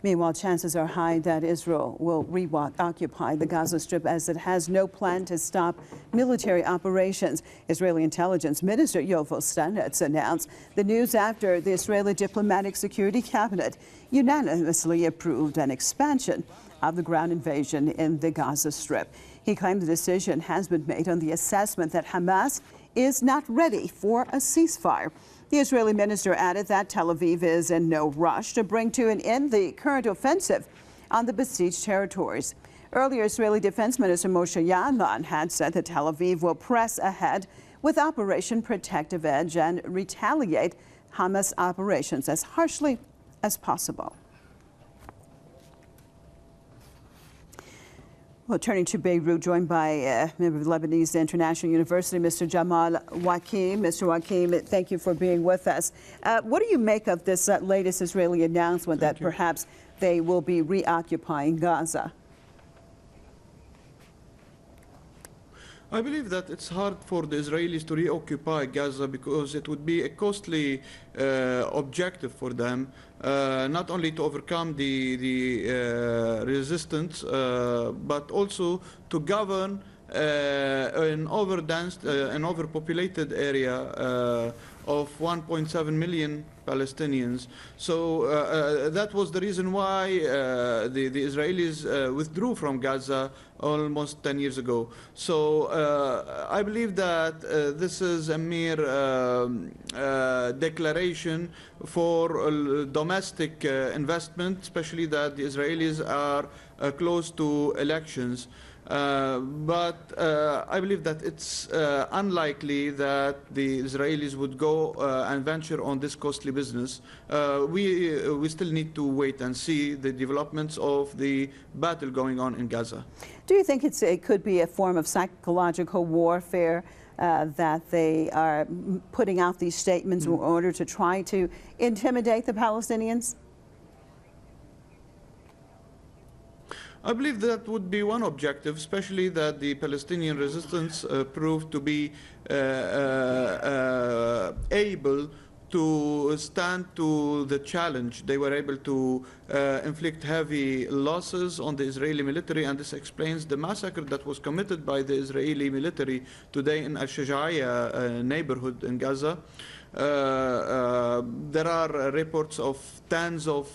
Meanwhile, chances are high that Israel will reoccupy the Gaza Strip as it has no plan to stop military operations. Israeli Intelligence Minister Yovel Stanetz announced the news after the Israeli Diplomatic Security Cabinet unanimously approved an expansion of the ground invasion in the Gaza Strip. He claimed the decision has been made on the assessment that Hamas is not ready for a ceasefire. The Israeli minister added that Tel Aviv is in no rush to bring to an end the current offensive on the besieged territories. Earlier, Israeli Defense Minister Moshe Ya'alon had said that Tel Aviv will press ahead with Operation Protective Edge and retaliate Hamas operations as harshly as possible. Well, turning to Beirut, joined by a member of Lebanese International University, Mr. Jamal Wakim. Mr. Wakim, thank you for being with us. What do you make of this latest Israeli announcement that perhaps they will be reoccupying Gaza? I believe that it's hard for the Israelis to reoccupy Gaza because it would be a costly objective for them, not only to overcome the resistance, but also to govern an overdense, an overpopulated area of 1.7 million Palestinians. So that was the reason why the Israelis withdrew from Gaza almost 10 years ago. So I believe that this is a mere declaration for domestic investment, especially that the Israelis are close to elections. But I believe that it's unlikely that the Israelis would go and venture on this costly business. We still need to wait and see the developments of the battle going on in Gaza. Do you think it could be a form of psychological warfare that they are putting out these statements in order to try to intimidate the Palestinians? I believe that would be one objective, especially that the Palestinian resistance proved to be able to stand to the challenge. They were able to inflict heavy losses on the Israeli military, and this explains the massacre that was committed by the Israeli military today in Al-Shaja'iyya neighborhood in Gaza. There are reports of tens of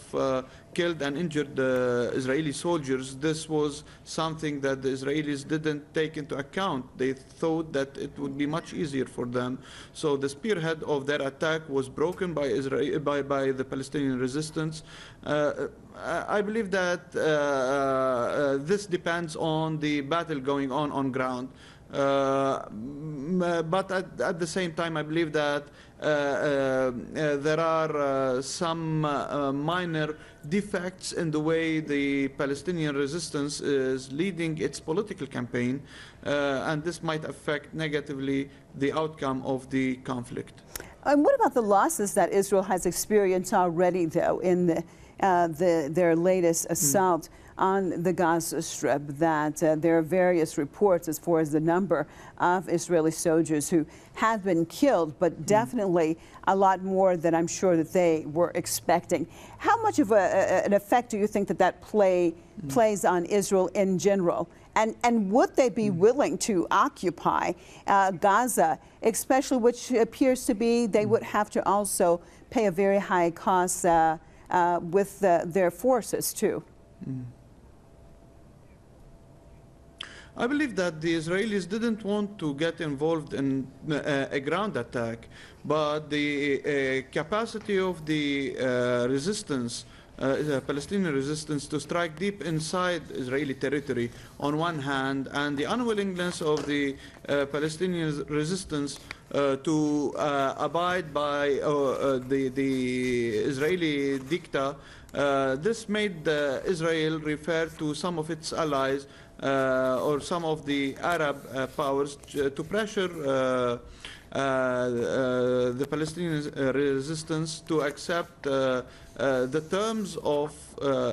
killed and injured Israeli soldiers. This was something that the Israelis didn't take into account. They thought that it would be much easier for them. So the spearhead of their attack was broken by by the Palestinian resistance. I believe that this depends on the battle going on ground. But at the same time, I believe that there are some minor defects in the way the Palestinian resistance is leading its political campaign, and this might affect negatively the outcome of the conflict. And what about the losses that Israel has experienced already, though, in their latest assault on the Gaza Strip, that there are various reports as far as the number of Israeli soldiers who have been killed, but definitely a lot more than I'm sure that they were expecting. How much of an effect do you think that plays on Israel in general? And would they be willing to occupy Gaza, especially which appears to be they would have to also pay a very high cost with their forces too? I believe that the Israelis didn't want to get involved in a ground attack, but the capacity of the resistance, Palestinian resistance, to strike deep inside Israeli territory on one hand, and the unwillingness of the Palestinian resistance to abide by the Israeli dicta, this made Israel refer to some of its allies or some of the Arab powers to pressure the Palestinian resistance to accept the terms of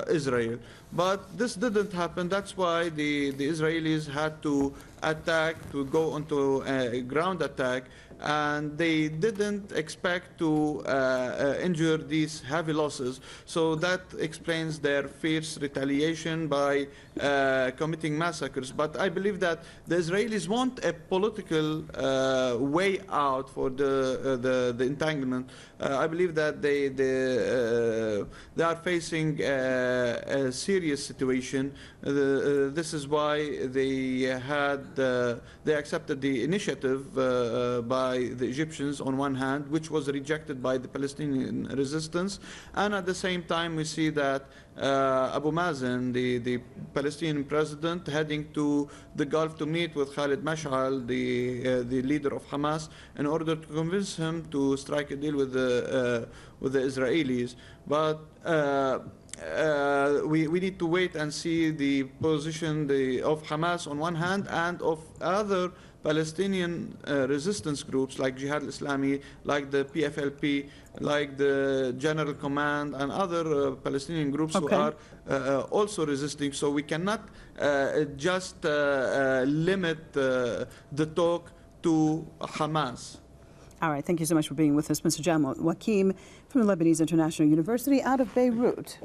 Israel. But this didn't happen. That's why the Israelis had to attack, to go onto a ground attack, and they didn't expect to injure these heavy losses. So that explains their fierce retaliation by committing massacres. But I believe that the Israelis want a political way out for the entanglement. I believe that they are facing a serious situation. This is why they accepted the initiative by the Egyptians on one hand, which was rejected by the Palestinian resistance, and at the same time we see that Abu Mazen, the Palestinian president, heading to the Gulf to meet with Khalid Mash'al, the leader of Hamas, in order to convince him to strike a deal with the Israelis. But we need to wait and see the position of Hamas on one hand and of other Palestinian resistance groups like Jihad al-Islami, like the PFLP, like the General Command, and other Palestinian groups who are also resisting. So we cannot just limit the talk to Hamas. All right, thank you so much for being with us, Mr. Jamal Wakim from the Lebanese International University out of Beirut.